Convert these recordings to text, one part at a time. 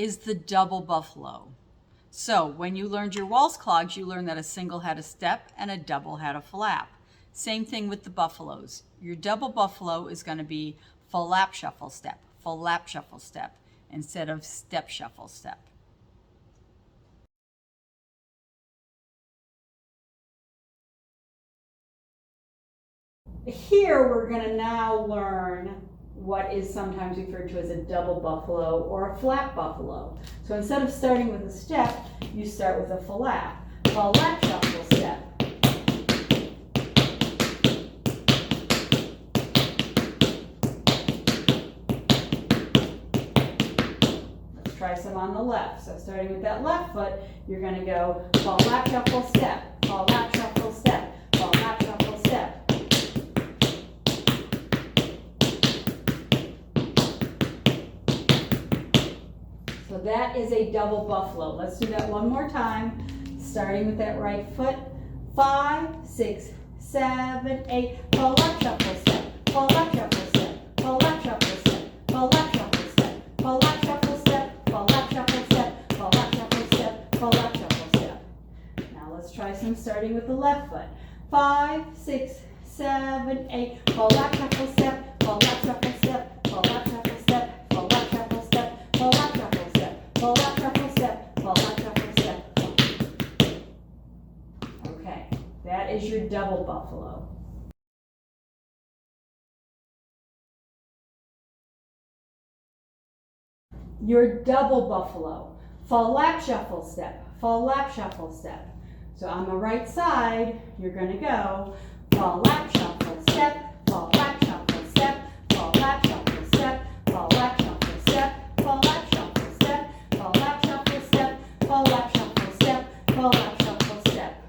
is the double buffalo. So when you learned your waltz clogs, you learned that a single had a step and a double had a flap. Same thing with the buffaloes. Your double buffalo is going to be full lap shuffle step, instead of step shuffle step. Here we're going to now learn what is sometimes referred to as a double buffalo or a flap buffalo. So instead of starting with a step, you start with a flap shuffle step. Let's try some on the left. So starting with that left foot, you're going to go flap shuffle step, flap shuffle step, flap shuffle step. So that is a double buffalo. Let's do that one more time, starting with that right foot. 5, 6, 7, 8. Flap shuffle step, flap shuffle step, flap shuffle step, flap shuffle step, flap shuffle step, flap shuffle step, flap shuffle step, flap shuffle step. Now let's try some starting with the left foot. 5, 6, 7, 8. Flap shuffle step, flap shuffle step, flap shuffle step, flap shuffle step, flap shuffle step, flap shuffle step, flap shuffle step. Okay, that is your double buffalo. Your double buffalo, flap shuffle step, flap shuffle step. So on the right side, you're going to go flap shuffle step, flap shuffle step, flap shuffle step, flap shuffle step, flap shuffle step, flap shuffle step, flap shuffle step, flap shuffle step.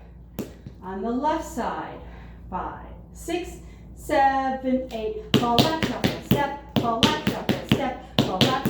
On the left side, 5, 6, 7, 8. Flap shuffle step, flap shuffle step, flap